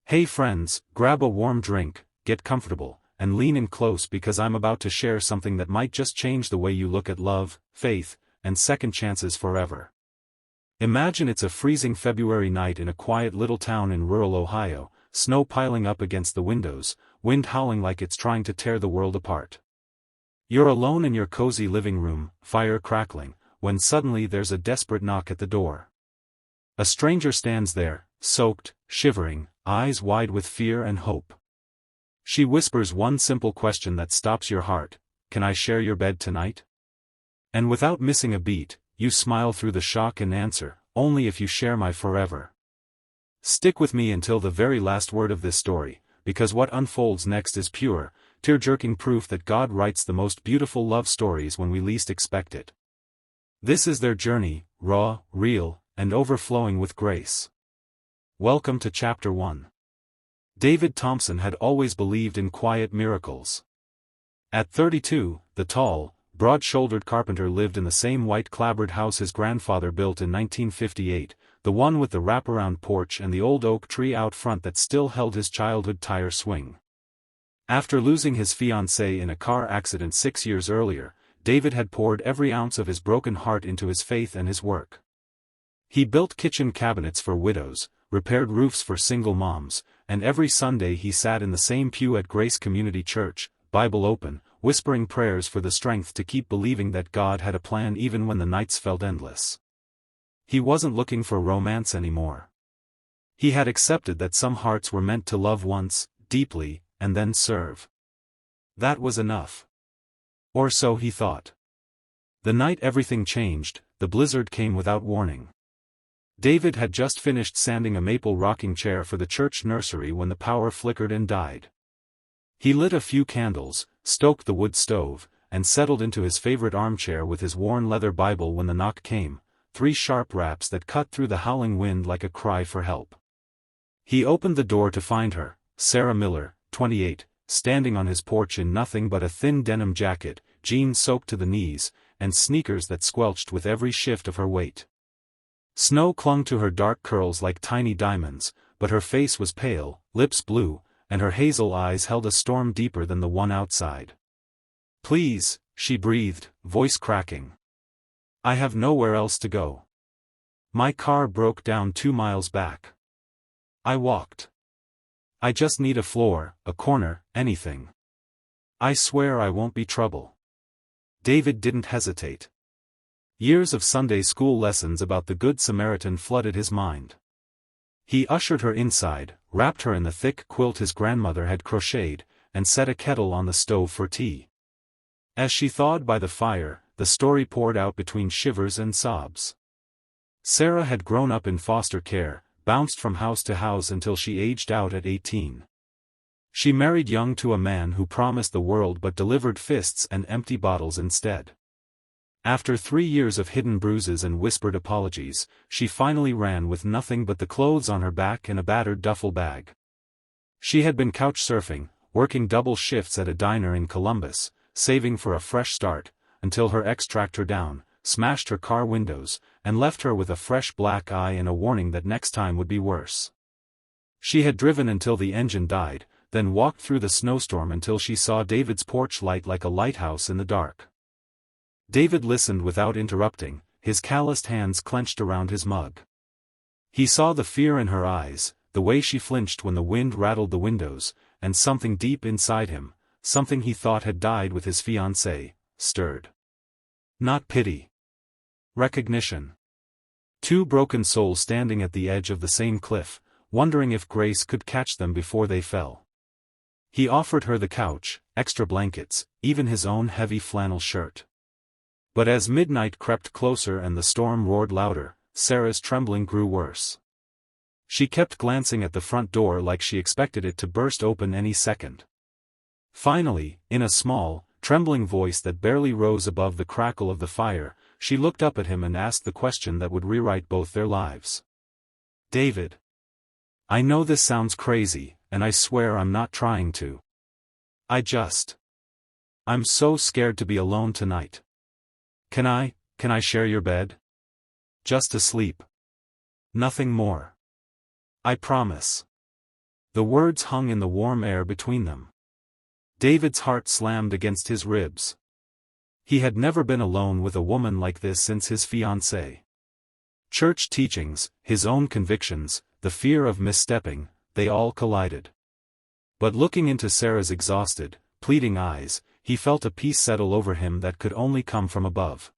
Hey friends, grab a warm drink, get comfortable, and lean in close because I'm about to share something that might just change the way you look at love, faith, and second chances forever. Imagine it's a freezing February night in a quiet little town in rural Ohio, snow piling up against the windows, wind howling like it's trying to tear the world apart. You're alone in your cozy living room, fire crackling, when suddenly there's a desperate knock at the door. A stranger stands there, soaked, shivering, eyes wide with fear and hope. She whispers one simple question that stops your heart: "Can I share your bed tonight?" And without missing a beat, you smile through the shock and answer, "Only if you share my forever." Stick with me until the very last word of this story, because what unfolds next is pure, tear-jerking proof that God writes the most beautiful love stories when we least expect it. This is their journey, raw, real, and overflowing with grace. Welcome to Chapter 1. David Thompson had always believed in quiet miracles. At 32, the tall, broad-shouldered carpenter lived in the same white clapboard house his grandfather built in 1958, the one with the wraparound porch and the old oak tree out front that still held his childhood tire swing. After losing his fiancée in a car accident 6 years earlier, David had poured every ounce of his broken heart into his faith and his work. He built kitchen cabinets for widows, repaired roofs for single moms, and every Sunday he sat in the same pew at Grace Community Church, Bible open, whispering prayers for the strength to keep believing that God had a plan even when the nights felt endless. He wasn't looking for romance anymore. He had accepted that some hearts were meant to love once, deeply, and then serve. That was enough. Or so he thought. The night everything changed, the blizzard came without warning. David had just finished sanding a maple rocking chair for the church nursery when the power flickered and died. He lit a few candles, stoked the wood stove, and settled into his favorite armchair with his worn leather Bible when the knock came, 3 sharp raps that cut through the howling wind like a cry for help. He opened the door to find her, Sarah Miller, 28, standing on his porch in nothing but a thin denim jacket, jeans soaked to the knees, and sneakers that squelched with every shift of her weight. Snow clung to her dark curls like tiny diamonds, but her face was pale, lips blue, and her hazel eyes held a storm deeper than the one outside. "Please," she breathed, voice cracking. "I have nowhere else to go. My car broke down 2 miles back. I walked. I just need a floor, a corner, anything. I swear I won't be trouble." David didn't hesitate. Years of Sunday school lessons about the Good Samaritan flooded his mind. He ushered her inside, wrapped her in the thick quilt his grandmother had crocheted, and set a kettle on the stove for tea. As she thawed by the fire, the story poured out between shivers and sobs. Sarah had grown up in foster care, bounced from house to house until she aged out at 18. She married young to a man who promised the world but delivered fists and empty bottles instead. After 3 years of hidden bruises and whispered apologies, she finally ran with nothing but the clothes on her back and a battered duffel bag. She had been couch surfing, working double shifts at a diner in Columbus, saving for a fresh start, until her ex tracked her down, smashed her car windows, and left her with a fresh black eye and a warning that next time would be worse. She had driven until the engine died, then walked through the snowstorm until she saw David's porch light like a lighthouse in the dark. David listened without interrupting, his calloused hands clenched around his mug. He saw the fear in her eyes, the way she flinched when the wind rattled the windows, and something deep inside him, something he thought had died with his fiancée, stirred. Not pity. Recognition. 2 broken souls standing at the edge of the same cliff, wondering if grace could catch them before they fell. He offered her the couch, extra blankets, even his own heavy flannel shirt. But as midnight crept closer and the storm roared louder, Sarah's trembling grew worse. She kept glancing at the front door like she expected it to burst open any second. Finally, in a small, trembling voice that barely rose above the crackle of the fire, she looked up at him and asked the question that would rewrite both their lives. "David. I know this sounds crazy, and I swear I'm not trying to. I'm so scared to be alone tonight. Can I share your bed? Just to sleep. Nothing more. I promise." The words hung in the warm air between them. David's heart slammed against his ribs. He had never been alone with a woman like this since his fiancée. Church teachings, his own convictions, the fear of misstepping, they all collided. But looking into Sarah's exhausted, pleading eyes, he felt a peace settle over him that could only come from above.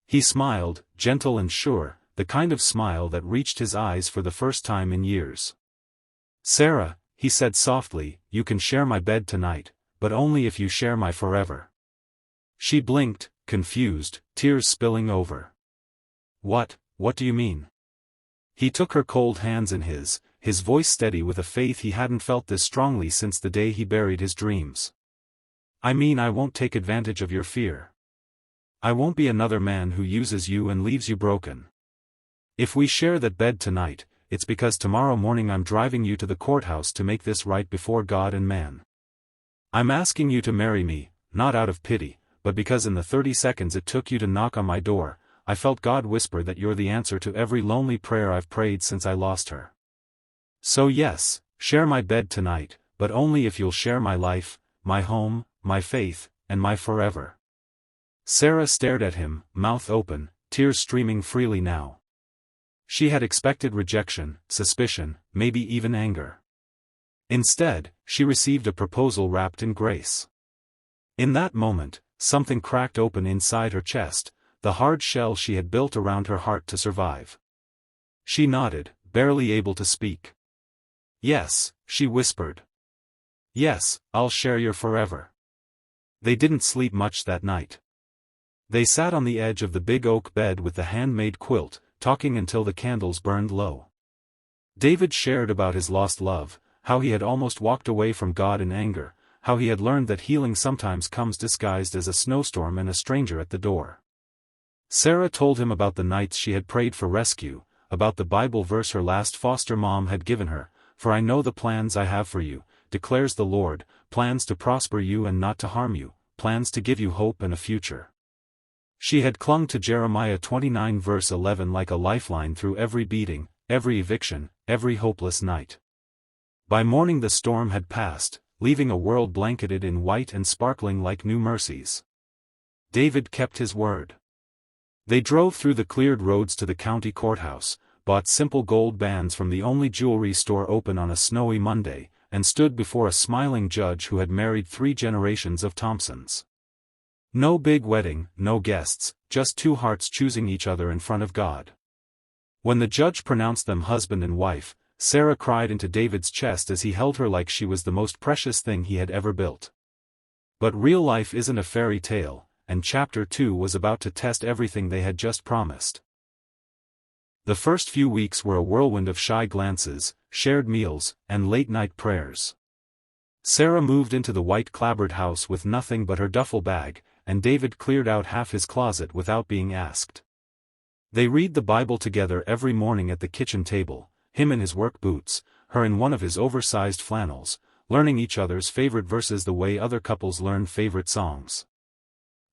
He smiled, gentle and sure, the kind of smile that reached his eyes for the first time in years. "Sarah," he said softly, "you can share my bed tonight, but only if you share my forever." She blinked, confused, tears spilling over. What do you mean?" He took her cold hands in his voice steady with a faith he hadn't felt this strongly since the day he buried his dreams. "I mean, I won't take advantage of your fear. I won't be another man who uses you and leaves you broken. If we share that bed tonight, it's because tomorrow morning I'm driving you to the courthouse to make this right before God and man. I'm asking you to marry me, not out of pity, but because in the 30 seconds it took you to knock on my door, I felt God whisper that you're the answer to every lonely prayer I've prayed since I lost her. So yes, share my bed tonight, but only if you'll share my life, my home, my faith, and my forever." Sarah stared at him, mouth open, tears streaming freely now. She had expected rejection, suspicion, maybe even anger. Instead, she received a proposal wrapped in grace. In that moment, something cracked open inside her chest, the hard shell she had built around her heart to survive. She nodded, barely able to speak. "Yes," she whispered. "Yes, I'll share your forever." They didn't sleep much that night. They sat on the edge of the big oak bed with the handmade quilt, talking until the candles burned low. David shared about his lost love, how he had almost walked away from God in anger, how he had learned that healing sometimes comes disguised as a snowstorm and a stranger at the door. Sarah told him about the nights she had prayed for rescue, about the Bible verse her last foster mom had given her, "For I know the plans I have for you, declares the Lord, plans to prosper you and not to harm you, plans to give you hope and a future." She had clung to Jeremiah 29 verse 11 like a lifeline through every beating, every eviction, every hopeless night. By morning the storm had passed, leaving a world blanketed in white and sparkling like new mercies. David kept his word. They drove through the cleared roads to the county courthouse, bought simple gold bands from the only jewelry store open on a snowy Monday, and stood before a smiling judge who had married 3 generations of Thompsons. No big wedding, no guests, just 2 hearts choosing each other in front of God. When the judge pronounced them husband and wife, Sarah cried into David's chest as he held her like she was the most precious thing he had ever built. But real life isn't a fairy tale, and chapter 2 was about to test everything they had just promised. The first few weeks were a whirlwind of shy glances, shared meals, and late-night prayers. Sarah moved into the white clapboard house with nothing but her duffel bag, and David cleared out half his closet without being asked. They read the Bible together every morning at the kitchen table, him in his work boots, her in one of his oversized flannels, learning each other's favorite verses the way other couples learn favorite songs.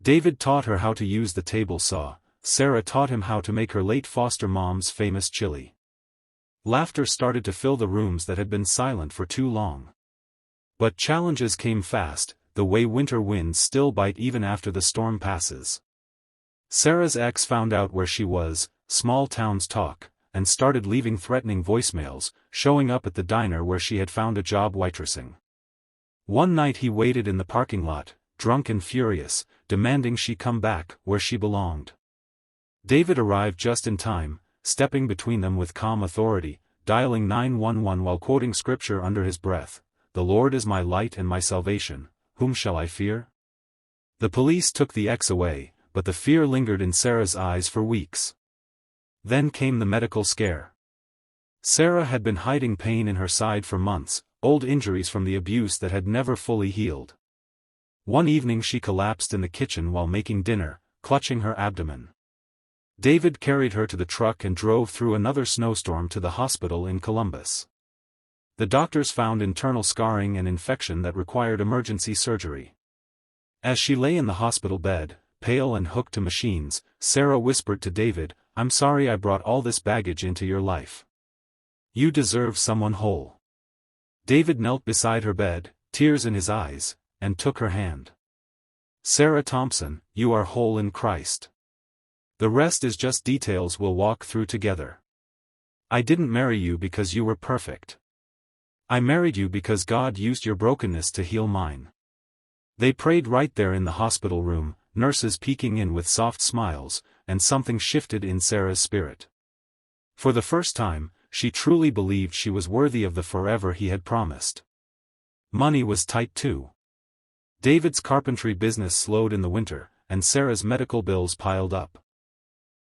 David taught her how to use the table saw, Sarah taught him how to make her late foster mom's famous chili. Laughter started to fill the rooms that had been silent for too long. But challenges came fast, the way winter winds still bite even after the storm passes. Sarah's ex found out where she was, small towns talk, and started leaving threatening voicemails, showing up at the diner where she had found a job waitressing. One night he waited in the parking lot, drunk and furious, demanding she come back where she belonged. David arrived just in time, stepping between them with calm authority, dialing 911 while quoting scripture under his breath, "The Lord is my light and my salvation, whom shall I fear?" The police took the ex away, but the fear lingered in Sarah's eyes for weeks. Then came the medical scare. Sarah had been hiding pain in her side for months, old injuries from the abuse that had never fully healed. One evening she collapsed in the kitchen while making dinner, clutching her abdomen. David carried her to the truck and drove through another snowstorm to the hospital in Columbus. The doctors found internal scarring and infection that required emergency surgery. As she lay in the hospital bed, pale and hooked to machines, Sarah whispered to David, "I'm sorry I brought all this baggage into your life. You deserve someone whole." David knelt beside her bed, tears in his eyes, and took her hand. "Sarah Thompson, you are whole in Christ. The rest is just details we'll walk through together. I didn't marry you because you were perfect. I married you because God used your brokenness to heal mine." They prayed right there in the hospital room, nurses peeking in with soft smiles, and something shifted in Sarah's spirit. For the first time, she truly believed she was worthy of the forever he had promised. Money was tight too. David's carpentry business slowed in the winter, and Sarah's medical bills piled up.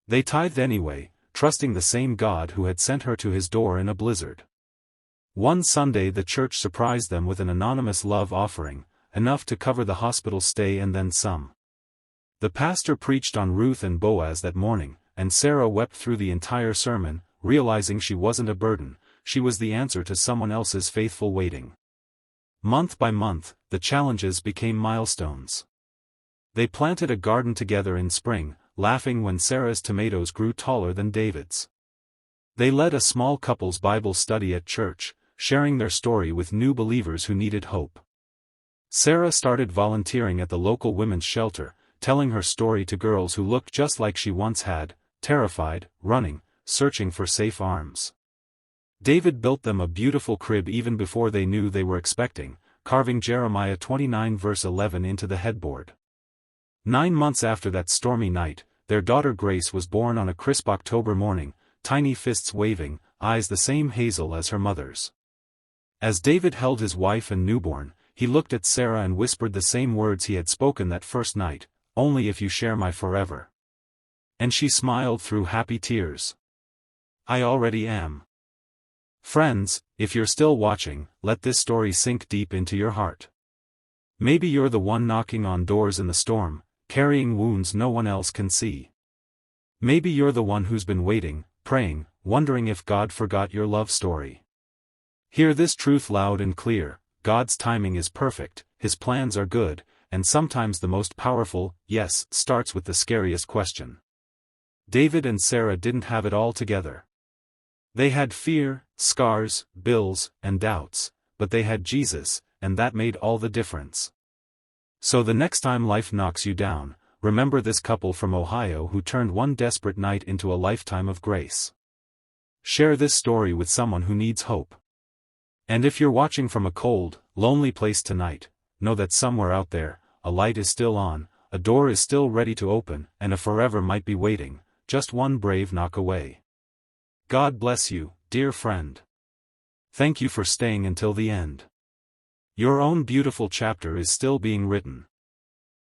They tithed anyway, trusting the same God who had sent her to his door in a blizzard. One Sunday the church surprised them with an anonymous love offering, enough to cover the hospital stay and then some. The pastor preached on Ruth and Boaz that morning, and Sarah wept through the entire sermon, realizing she wasn't a burden, she was the answer to someone else's faithful waiting. Month by month, the challenges became milestones. They planted a garden together in spring, laughing when Sarah's tomatoes grew taller than David's. They led a small couples Bible study at church, sharing their story with new believers who needed hope. Sarah started volunteering at the local women's shelter, telling her story to girls who looked just like she once had, terrified, running, searching for safe arms. David built them a beautiful crib even before they knew they were expecting, carving Jeremiah 29 verse 11 into the headboard. 9 months after that stormy night, their daughter Grace was born on a crisp October morning, tiny fists waving, eyes the same hazel as her mother's. As David held his wife and newborn, he looked at Sarah and whispered the same words he had spoken that first night, "Only if you share my forever." And she smiled through happy tears. "I already am." Friends, if you're still watching, let this story sink deep into your heart. Maybe you're the one knocking on doors in the storm, carrying wounds no one else can see. Maybe you're the one who's been waiting, praying, wondering if God forgot your love story. Hear this truth loud and clear: God's timing is perfect, His plans are good, and sometimes the most powerful yes starts with the scariest question. David and Sarah didn't have it all together. They had fear, scars, bills, and doubts, but they had Jesus, and that made all the difference. So the next time life knocks you down, remember this couple from Ohio who turned one desperate night into a lifetime of grace. Share this story with someone who needs hope. And if you're watching from a cold, lonely place tonight, know that somewhere out there, a light is still on, a door is still ready to open, and a forever might be waiting, just one brave knock away. God bless you, dear friend. Thank you for staying until the end. Your own beautiful chapter is still being written.